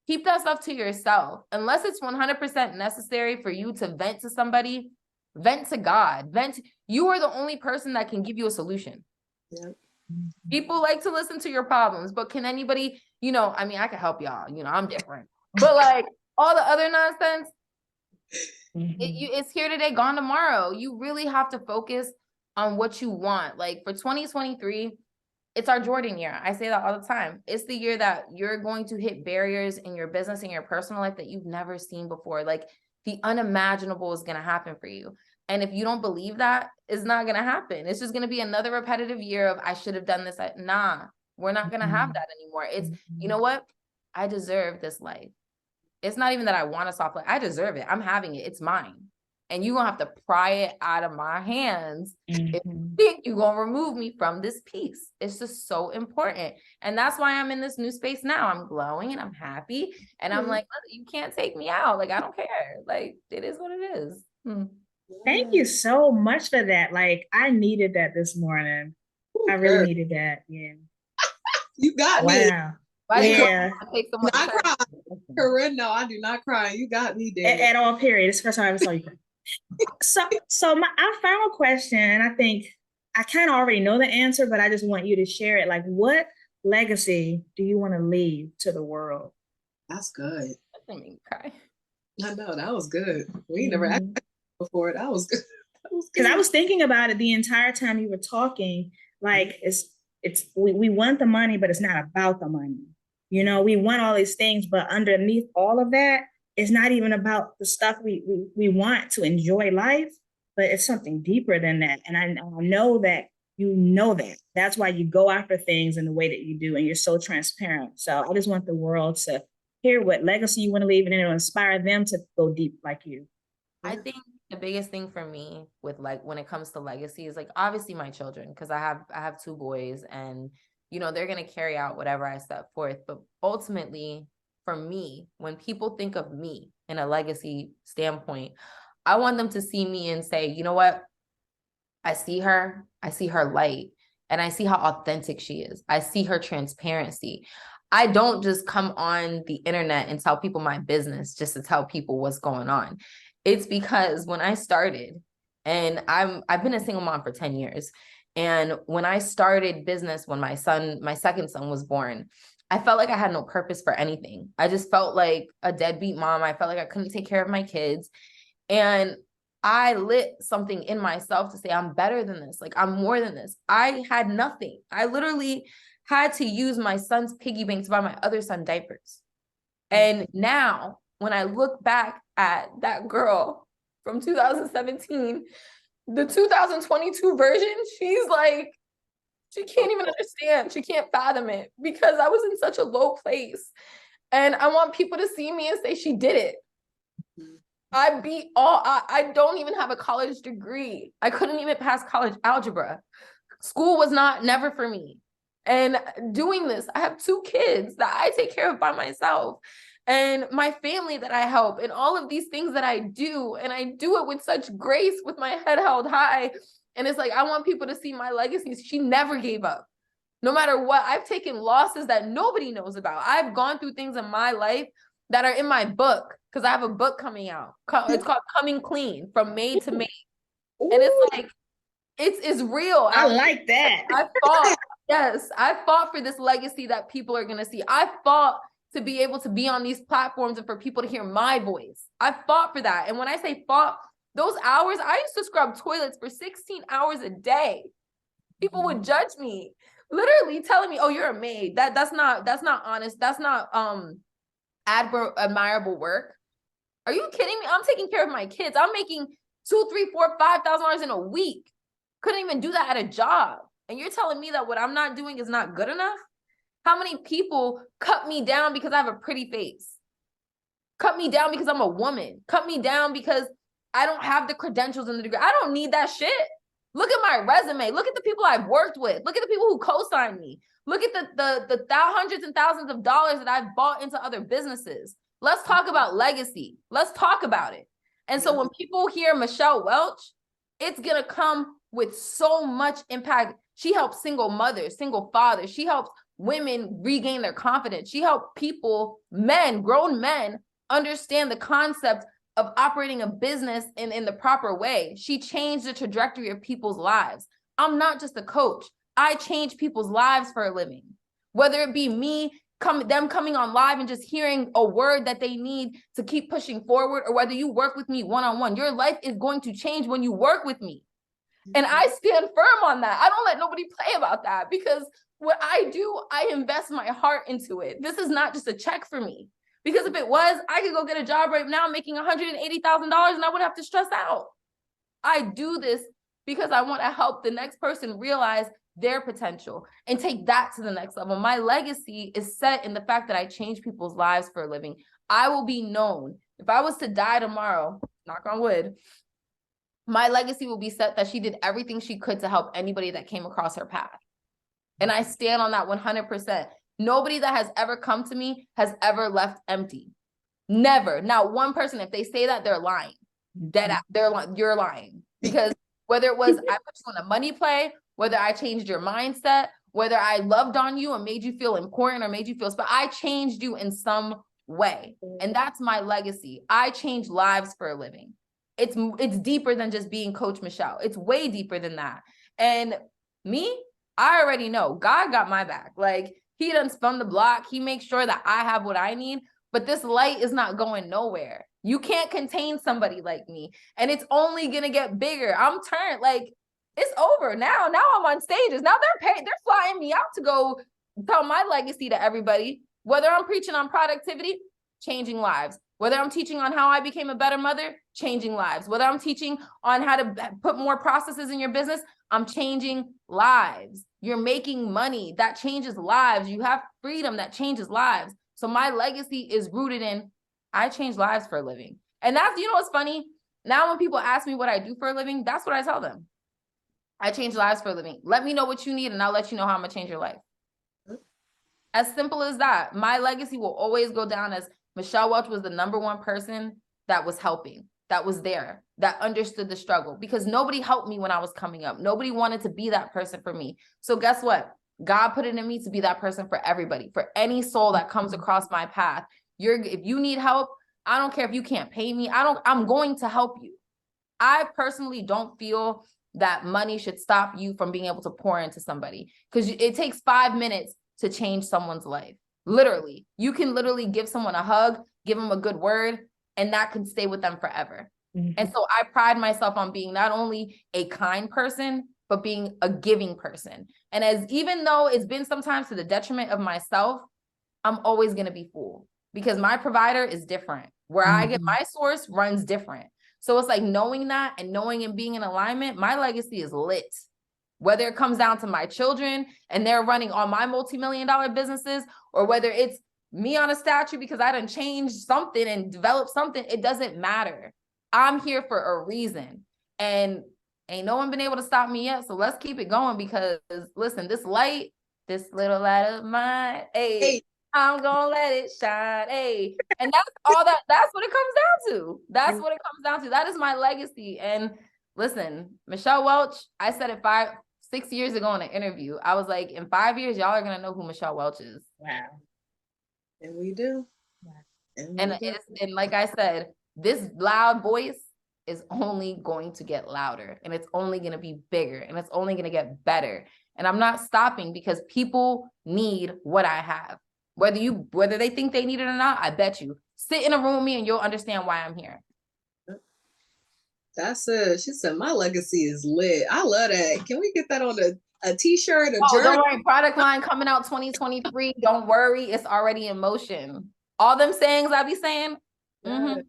Keep that stuff to yourself. Unless it's 100% necessary for you to vent to somebody, vent to God. You are the only person that can give you a solution. Yeah. People like to listen to your problems, but can anybody, you know, I mean, I can help y'all. You know, I'm different. But like all the other nonsense, it's here today, gone tomorrow. You really have to focus on what you want. Like for 2023, it's our Jordan year. I say that all the time. It's the year that you're going to hit barriers in your business and your personal life that you've never seen before. Like the unimaginable is going to happen for you. And if you don't believe that, it's not going to happen. It's just going to be another repetitive year of, I should have done this. Nah, we're not going to have that anymore. It's, you know what? I deserve this life. It's not even that I want a soft life. I deserve it. I'm having it. It's mine. And you're going to have to pry it out of my hands if you think you're going to remove me from this piece. It's just so important. And that's why I'm in this new space now. I'm glowing and I'm happy. And I'm like, you can't take me out. Like, I don't care. Like, it is what it is. Thank you so much for that. Like, I needed that this morning. I really needed that. Yeah. You got me. Wow. Yeah. Not cry. Corinne, no, I do not cry. You got me there. At all, period. It's the first time I ever saw you cry. So our final question, and I think I kind of already know the answer, but I just want you to share it. Like, what legacy do you want to leave to the world? That's good. That didn't make me cry. I know, that was good. We never asked before. That was good. Because I was thinking about it the entire time you were talking. Like, we want the money, but it's not about the money. You know, we want all these things, but underneath all of that, it's not even about the stuff we want to enjoy life, but it's something deeper than that. And I know that you know that. That's why you go after things in the way that you do, and you're so transparent. So I just want the world to hear what legacy you want to leave, and it'll inspire them to go deep like you. I think the biggest thing for me with, like, when it comes to legacy is, like, obviously my children, because I have 2 boys, and, you know, they're going to carry out whatever I set forth. But ultimately, for me, when people think of me in a legacy standpoint, I want them to see me and say, you know what? I see her light, and I see how authentic she is. I see her transparency. I don't just come on the internet and tell people my business just to tell people what's going on. It's because when I started, and I've been a single mom for 10 years. And when I started business, when my second son was born, I felt like I had no purpose for anything. I just felt like a deadbeat mom. I felt like I couldn't take care of my kids. And I lit something in myself to say, I'm better than this. Like, I'm more than this. I had nothing. I literally had to use my son's piggy bank to buy my other son diapers. And now, when I look back at that girl from 2017, the 2022 version, she's like, she can't even understand. She can't fathom it, because I was in such a low place. And I want people to see me and say, she did it. I don't even have a college degree. I couldn't even pass college algebra. School was never for me. And doing this, I have 2 kids that I take care of by myself, and my family that I help, and all of these things that I do. And I do it with such grace, with my head held high. And it's like, I want people to see my legacy. She never gave up. No matter what, I've taken losses that nobody knows about. I've gone through things in my life that are in my book, because I have a book coming out. It's called Coming Clean, From Made to Made. And it's like, it's real. I like that. I fought for this legacy that people are going to see. I fought to be able to be on these platforms and for people to hear my voice. I fought for that. And when I say fought, those hours, I used to scrub toilets for 16 hours a day. People would judge me, literally telling me, oh, you're a maid. That's not honest. That's not admirable work. Are you kidding me? I'm taking care of my kids. I'm making $2,000, $3,000, $4,000, $5,000 in a week. Couldn't even do that at a job. And you're telling me that what I'm not doing is not good enough? How many people cut me down because I have a pretty face? Cut me down because I'm a woman? Cut me down because I don't have the credentials and the degree? I don't need that shit. Look at my resume. Look at the people I've worked with. Look at the people who co-signed me. Look at the hundreds and thousands of dollars that I've bought into other businesses. Let's talk about legacy. Let's talk about it. And so when people hear Michelle Welch, it's going to come with so much impact. She helps single mothers, single fathers. She helps women regain their confidence. She helped people, men, grown men, understand the concept of operating a business in the proper way. She changed the trajectory of people's lives. I'm not just a coach. I change people's lives for a living. Whether it be me, them coming on live and just hearing a word that they need to keep pushing forward, or whether you work with me one-on-one, your life is going to change when you work with me. And I stand firm on that. I don't let nobody play about that, because what I do, I invest my heart into it. This is not just a check for me, because if it was, I could go get a job right now making $180,000 and I wouldn't have to stress out. I do this because I want to help the next person realize their potential and take that to the next level. My legacy is set in the fact that I change people's lives for a living. I will be known. If I was to die tomorrow, knock on wood, my legacy will be set that she did everything she could to help anybody that came across her path. And I stand on that 100%. Nobody that has ever come to me has ever left empty. Never. Not one person. If they say that, they're lying. You're lying. Because whether it was I put you on a money play, whether I changed your mindset, whether I loved on you and made you feel important or made you feel special, I changed you in some way. And that's my legacy. I change lives for a living. It's deeper than just being Coach Michelle. It's way deeper than that. And me, I already know God got my back. Like, he done spun the block. He makes sure that I have what I need, but this light is not going nowhere. You can't contain somebody like me, and it's only going to get bigger. I'm turned, like, it's over now. Now I'm on stages. Now they're flying me out to go tell my legacy to everybody, whether I'm preaching on productivity, changing lives, whether I'm teaching on how I became a better mother, changing lives, whether I'm teaching on how to put more processes in your business, I'm changing lives. You're making money. That changes lives. You have freedom. That changes lives. So my legacy is rooted in, I change lives for a living. And that's, you know what's funny? Now when people ask me what I do for a living, that's what I tell them. I change lives for a living. Let me know what you need and I'll let you know how I'm going to change your life. As simple as that. My legacy will always go down as Michelle Welch was the number one person that was helping, that was there, that understood the struggle, because nobody helped me when I was coming up. Nobody wanted to be that person for me. So guess what? God put it in me to be that person for everybody, for any soul that comes across my path. If you need help, I don't care if you can't pay me. I'm going to help you. I personally don't feel that money should stop you from being able to pour into somebody, because it takes 5 minutes to change someone's life. Literally, you can literally give someone a hug, give them a good word, and that can stay with them forever. Mm-hmm. And so I pride myself on being not only a kind person, but being a giving person. And even though it's been sometimes to the detriment of myself, I'm always going to be full, because my provider is different. Where I get my source runs different. So it's like knowing that and knowing and being in alignment, my legacy is lit. Whether it comes down to my children and they're running all my multi-million-dollar businesses, or whether it's me on a statue because I done changed something and developed something, it doesn't matter. I'm here for a reason. And ain't no one been able to stop me yet. So let's keep it going, because listen, this little light of mine, hey, I'm gonna let it shine, hey. And that's what it comes down to. That's what it comes down to. That is my legacy. And listen, Michelle Welch, I said it 6 years ago in an interview. I was like, in 5 years, y'all are gonna know who Michelle Welch is. Wow. And we do. And like I said, this loud voice is only going to get louder, and it's only going to be bigger, and it's only going to get better. And I'm not stopping, because people need what I have. Whether they think they need it or not, I bet you. Sit in a room with me and you'll understand why I'm here. That's it. She said, my legacy is lit. I love that. Can we get that on a t-shirt, a journal? Don't worry. Product line coming out 2023. Don't worry. It's already in motion. All them sayings I be saying.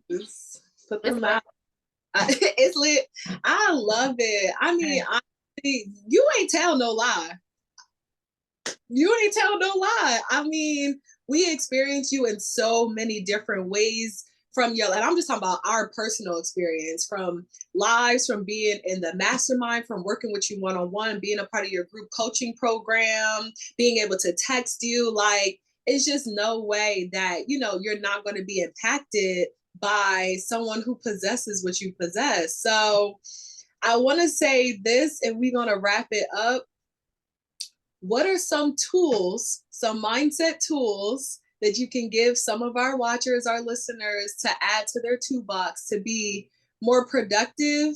Yes. Put them out. It's lit. I love it. I mean, you ain't tell no lie. You ain't tell no lie. I mean, we experience you in so many different ways, and I'm just talking about our personal experience, from lives, from being in the mastermind, from working with you one-on-one, being a part of your group coaching program, being able to text you. Like, it's just no way that, you're not going to be impacted by someone who possesses what you possess. So I want to say this, and we're going to wrap it up. What are some tools, some mindset tools that you can give some of our watchers, our listeners, to add to their toolbox to be more productive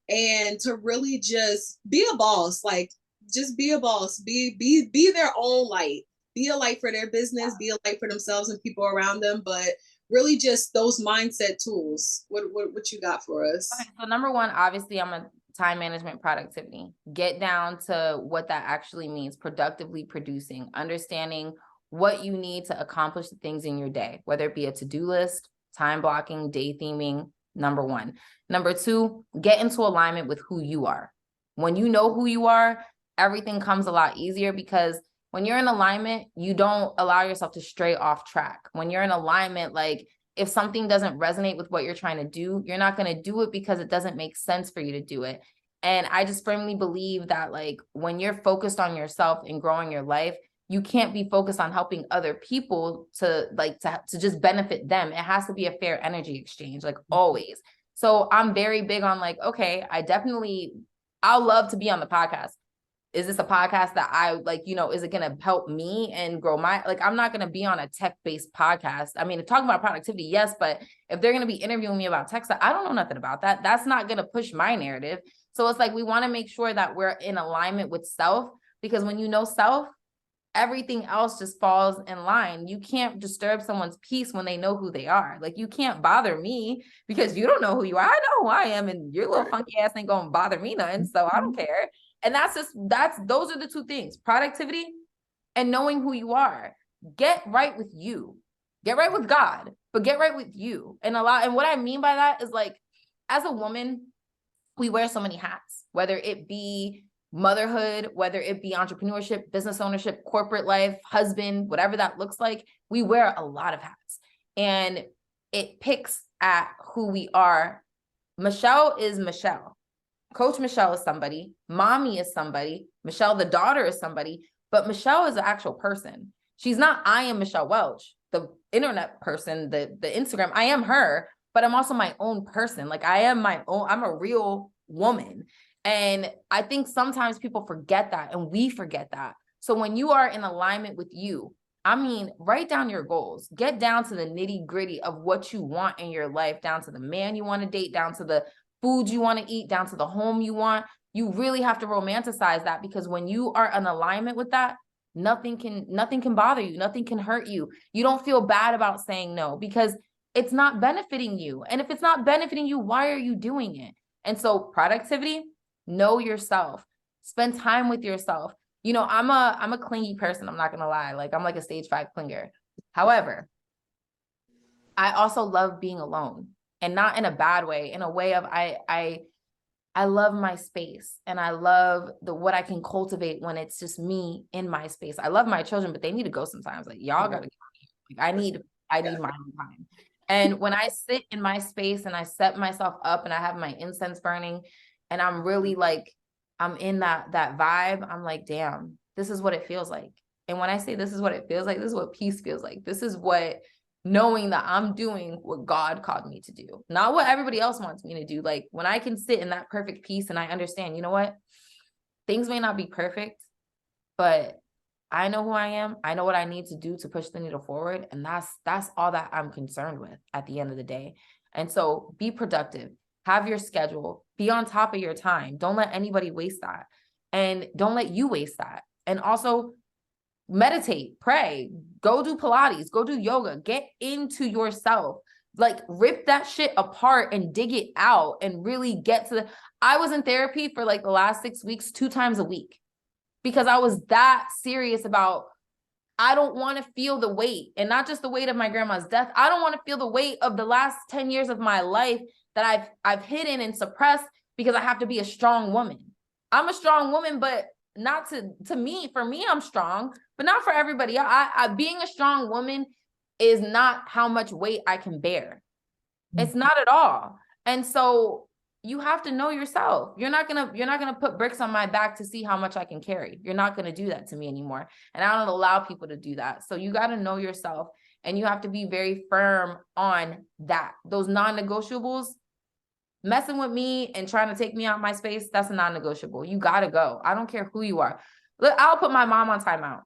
and to really just be a boss? Like, just be a boss, be their own light, be a light for their business, be a light for themselves and people around them, but really just those mindset tools. What you got for us? Okay, so number one, obviously, I'm a time management productivity. Get down to what that actually means. Productively producing, understanding what you need to accomplish the things in your day, whether it be a to-do list, time blocking, day theming, Number one. Number two, get into alignment with who you are. When you know who you are, everything comes a lot easier, because when you're in alignment, you don't allow yourself to stray off track. When you're in alignment, like if something doesn't resonate with what you're trying to do, you're not going to do it because it doesn't make sense for you to do it. And I just firmly believe that like when you're focused on yourself and growing your life, you can't be focused on helping other people to just benefit them. It has to be a fair energy exchange, like always. So I'm very big on like, okay, I'll love to be on the podcast. Is this a podcast that I like, is it going to help me and grow I'm not going to be on a tech-based podcast. I mean, talking about productivity, yes, but if they're going to be interviewing me about tech stuff, I don't know nothing about that. That's not going to push my narrative. So it's like, we want to make sure that we're in alignment with self, because when you know self, everything else just falls in line. You can't disturb someone's peace when they know who they are. Like, you can't bother me because you don't know who you are. I know who I am, and your little funky ass ain't gonna bother me nothing. So I don't care. And those are the two things: productivity and knowing who you are. Get right with you. Get right with God, but get right with you. And what I mean by that is, like, as a woman, we wear so many hats, whether it be motherhood, whether it be entrepreneurship, business ownership, corporate life, husband, whatever that looks like. We wear a lot of hats, and it picks at who we are. Michelle is Michelle. Coach Michelle is somebody. Mommy is somebody. Michelle, the daughter, is somebody. But Michelle is an actual person. She's not, I am Michelle Welch, the internet person, the Instagram. I am her, but I'm also my own person. Like, I am my own, I'm a real woman. And I think sometimes people forget that, and we forget that. So when you are in alignment with you, I mean, write down your goals, get down to the nitty gritty of what you want in your life, down to the man you want to date, down to the food you want to eat, down to the home you want. You really have to romanticize that, because when you are in alignment with that, nothing can bother you. Nothing can hurt you. You don't feel bad about saying no, because it's not benefiting you. And if it's not benefiting you, why are you doing it? And so productivity, know yourself, spend time with yourself. I'm a clingy person. I'm not going to lie. Like, I'm like a stage 5 clinger. However, I also love being alone, and not in a bad way, in a way of, I love my space, and I love what I can cultivate when it's just me in my space. I love my children, but they need to go sometimes. Like, y'all got to go. Like, I need my own time. And when I sit in my space and I set myself up and I have my incense burning, and I'm really like, I'm in that vibe, I'm like, damn, this is what it feels like. And when I say this is what it feels like, this is what peace feels like. This is what knowing that I'm doing what God called me to do, not what everybody else wants me to do. Like, when I can sit in that perfect peace and I understand, you know what, things may not be perfect, but I know who I am. I know what I need to do to push the needle forward. And that's all that I'm concerned with at the end of the day. And so be productive, have your schedule, be on top of your time. Don't let anybody waste that. And don't let you waste that. And also meditate, pray, go do Pilates, go do yoga, get into yourself, like rip that shit apart and dig it out and really get to I was in therapy for like the last 6 weeks, 2 times a week, because I was that serious about, I don't want to feel the weight, and not just the weight of my grandma's death. I don't want to feel the weight of the last 10 years of my life that I've hidden and suppressed because I have to be a strong woman. I'm a strong woman, but not to me. For me, I'm strong, but not for everybody. Being a strong woman is not how much weight I can bear. It's not at all. And so you have to know yourself. You're not gonna put bricks on my back to see how much I can carry. You're not gonna do that to me anymore. And I don't allow people to do that. So you got to know yourself, and you have to be very firm on that. Those non-negotiables, messing with me and trying to take me out my space, that's a non-negotiable. You got to go. I don't care who you are. Look, I'll put my mom on timeout.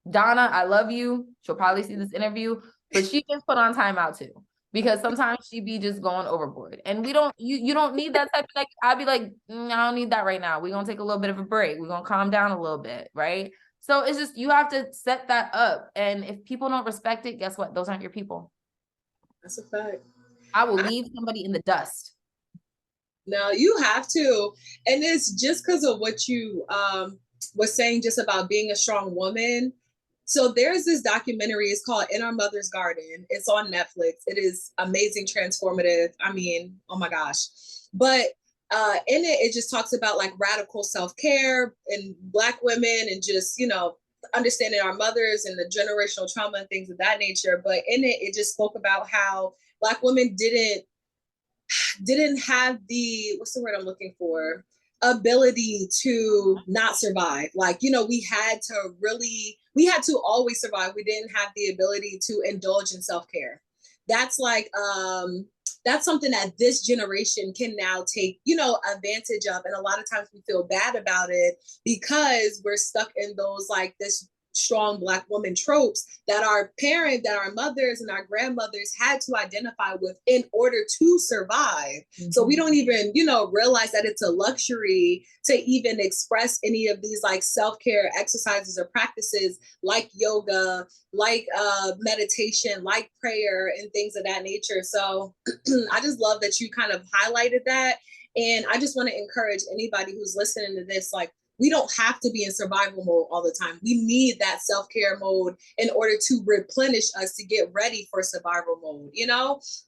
Donna, I love you. She'll probably see this interview, but she gets put on timeout too, because sometimes she be just going overboard, and you don't need that type of, like, I'd be like, I don't need that right now. We're going to take a little bit of a break. We're going to calm down a little bit. Right. So it's just, you have to set that up. And if people don't respect it, guess what? Those aren't your people. That's a fact. I will leave somebody in the dust. No, you have to. And it's just because of what you was saying just about being a strong woman. So there's this documentary, it's called In Our Mother's Garden. It's on Netflix. It is amazing, transformative. I mean, oh my gosh. But in it, it just talks about like radical self-care and Black women and just, understanding our mothers and the generational trauma and things of that nature. But in it, it just spoke about how Black women didn't have the, what's the word I'm looking for? Ability to not survive. Like, we had to always survive. We didn't have the ability to indulge in self-care. That's like, that's something that this generation can now take, advantage of. And a lot of times we feel bad about it because we're stuck in those, like, this strong Black woman tropes that our mothers and our grandmothers had to identify with in order to survive. Mm-hmm. So we don't even, realize that it's a luxury to even express any of these like self-care exercises or practices like yoga, like meditation, like prayer and things of that nature. So I just love that you kind of highlighted that. And I just want to encourage anybody who's listening to this, like, we don't have to be in survival mode all the time. We need that self-care mode in order to replenish us to get ready for survival mode,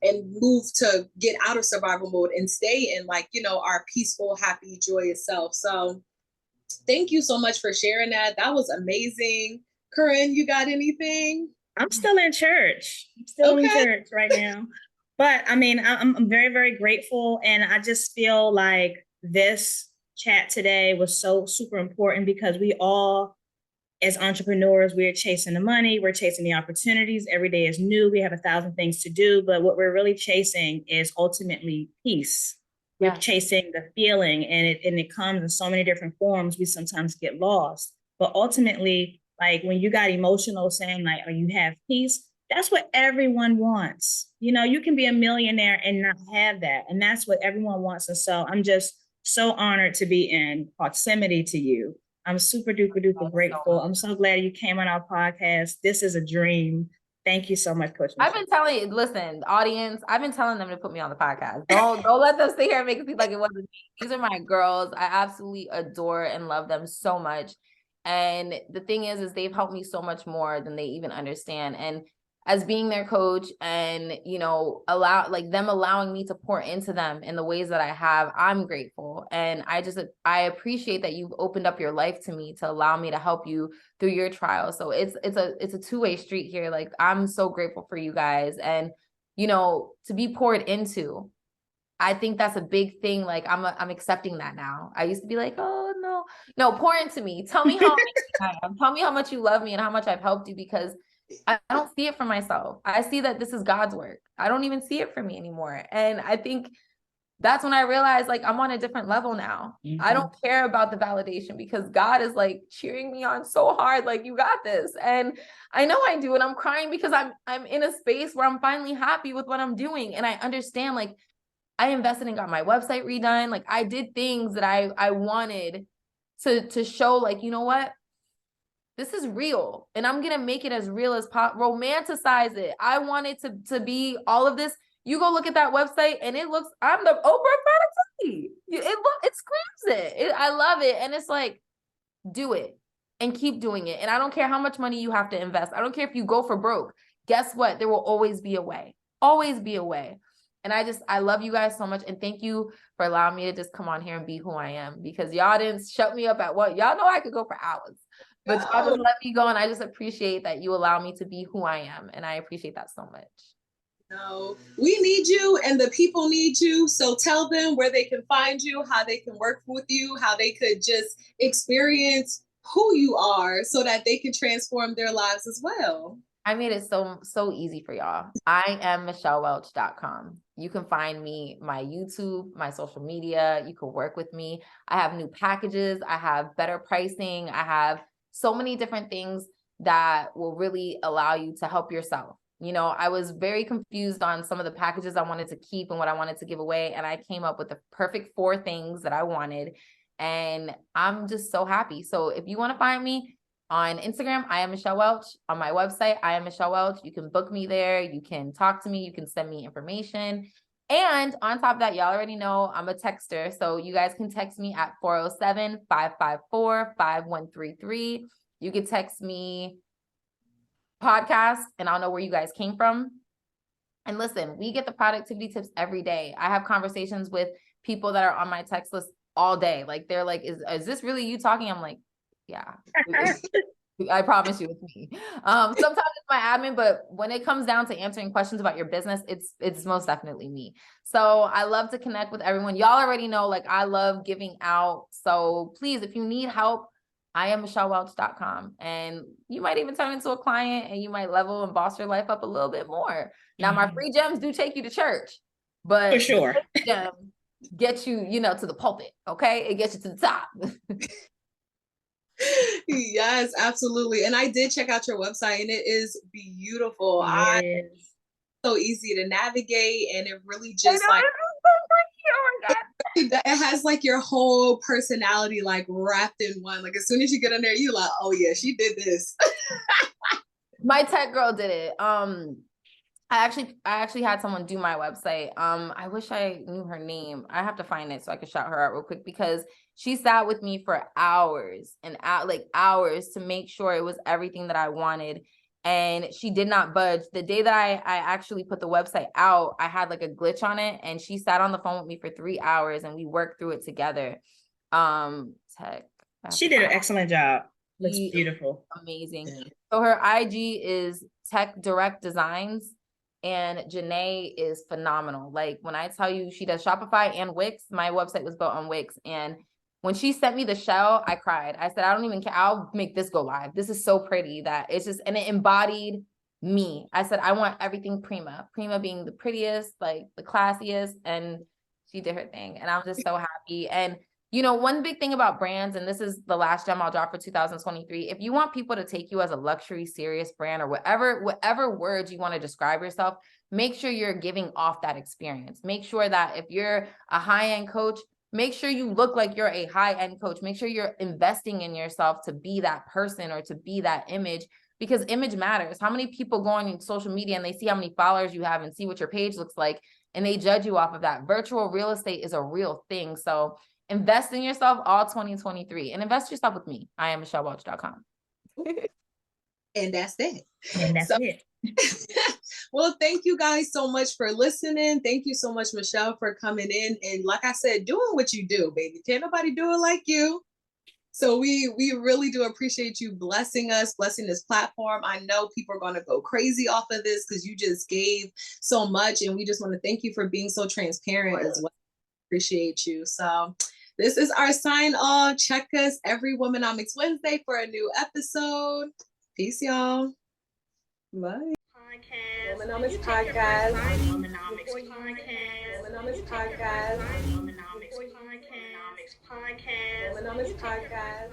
and move to get out of survival mode and stay in like, our peaceful, happy, joyous self. So thank you so much for sharing that. That was amazing. Corinne, you got anything? I'm still in church. In church right now. But I mean, I'm very, very grateful. And I just feel like this chat today was so super important because we all, as entrepreneurs, we're chasing the money, we're chasing the opportunities. Every day is new. We have 1,000 things to do, but what we're really chasing is ultimately peace. Yeah. We're chasing the feeling, and it comes in so many different forms. We sometimes get lost, but ultimately, like when you got emotional saying like, "Oh, you have peace," that's what everyone wants. You can be a millionaire and not have that, and that's what everyone wants. And so I'm just so honored to be in proximity to you. I'm super duper duper grateful. I'm so glad you came on our podcast. This is a dream. Thank you so much, Coach Michelle. I've been telling you, listen, audience, I've been telling them to put me on the podcast. Don't let them sit here and make it feel like it wasn't me. These are my girls. I absolutely adore and love them so much. And the thing is they've helped me so much more than they even understand. And as being their coach and, allowing me to pour into them in the ways that I have, I'm grateful. And I appreciate that you've opened up your life to me to allow me to help you through your trial. So it's a two-way street here. Like, I'm so grateful for you guys and, to be poured into. I think that's a big thing. Like I'm accepting that now. I used to be like, oh no, pour into me. Tell me how I am. Tell me how much you love me and how much I've helped you, because I don't see it for myself. I see that this is God's work. I don't even see it for me anymore. And I think that's when I realized like I'm on a different level now. Mm-hmm. I don't care about the validation because God is like cheering me on so hard. Like, you got this. And I know I do. And I'm crying because I'm in a space where I'm finally happy with what I'm doing. And I understand, like, I invested and got my website redone. Like, I did things that I wanted to show, like, you know what? This is real, and I'm going to make it as real as possible. Romanticize it. I want it to be all of this. You go look at that website and it looks, I'm the Oprah of Productivity. It screams it. I love it. And it's like, do it and keep doing it. And I don't care how much money you have to invest. I don't care if you go for broke. Guess what? There will always be a way. Always be a way. And I love you guys so much. And thank you for allowing me to just come on here and be who I am, because y'all didn't shut me up at what y'all know I could go for hours. But y'all just let me go, and I just appreciate that you allow me to be who I am, and I appreciate that so much. No, we need you, and the people need you. So tell them where they can find you, how they can work with you, how they could just experience who you are, so that they can transform their lives as well. I made it so easy for y'all. I am michellewelch.com. You can find me, my YouTube, my social media. You can work with me. I have new packages. I have better pricing. I have so many different things that will really allow you to help yourself. I was very confused on some of the packages I wanted to keep and what I wanted to give away. And I came up with the perfect 4 things that I wanted. And I'm just so happy. So if you want to find me on Instagram, I am Michelle Welch. On my website, I am Michelle Welch. You can book me there. You can talk to me. You can send me information. And on top of that, y'all already know I'm a texter. So you guys can text me at 407-554-5133. You can text me podcast and I'll know where you guys came from. And listen, we get the productivity tips every day. I have conversations with people that are on my text list all day. Like they're like, is this really you talking? I'm like, yeah, I promise you it's me. Sometimes it's my admin, but when it comes down to answering questions about your business, it's most definitely me. So I love to connect with everyone. Y'all already know, like, I love giving out. So please, if you need help, I am michellewelch.com, and you might even turn into a client and you might level and boss your life up a little bit more. Now, my free gems do take you to church, but for sure, gem get you, to the pulpit. Okay. It gets you to the top. Yes, absolutely. And I did check out your website and it is beautiful. yes. So easy to navigate, and it really just like, it has like your whole personality like wrapped in one. Like as soon as you get in there, you like, oh yeah, she did this. My tech girl did it. I actually had someone do my website. I wish I knew her name. I have to find it so I can shout her out real quick, because she sat with me for hours and hours to make sure it was everything that I wanted. And she did not budge. The day that I actually put the website out, I had like a glitch on it, and she sat on the phone with me for 3 hours and we worked through it together. Tech. She did an excellent job. Looks beautiful. Amazing. Yeah. So her IG is Tech Direct Designs. And Janae is phenomenal. Like when I tell you, she does Shopify and Wix. My website was built on Wix. And when she sent me the shell, I cried. I said, I don't even care. I'll make this go live. This is so pretty that it's just, and it embodied me. I said, I want everything Prima. Prima being the prettiest, like the classiest. And she did her thing. And I'm just so happy. And one big thing about brands, and this is the last gem I'll drop for 2023, if you want people to take you as a luxury, serious brand, or whatever words you want to describe yourself, make sure you're giving off that experience. Make sure that if you're a high-end coach, make sure you look like you're a high-end coach. Make sure you're investing in yourself to be that person or to be that image, because image matters. How many people go on social media and they see how many followers you have and see what your page looks like, and they judge you off of that? Virtual real estate is a real thing. So invest in yourself all 2023, and invest yourself with me. I am michellewelch.com. And that's it. And that's it. Well, thank you guys so much for listening. Thank you so much, Michelle, for coming in. And like I said, doing what you do, baby. Can't nobody do it like you. So we really do appreciate you blessing us, blessing this platform. I know people are going to go crazy off of this because you just gave so much. And we just want to thank you for being so transparent as well. Appreciate you. So this is our sign off. Check us every Womenomics Wednesday for a new episode. Peace, y'all. Bye. Womenomics Podcast. Womenomics Podcast. Womenomics Podcast. Womenomics Podcast. Womenomics Podcast.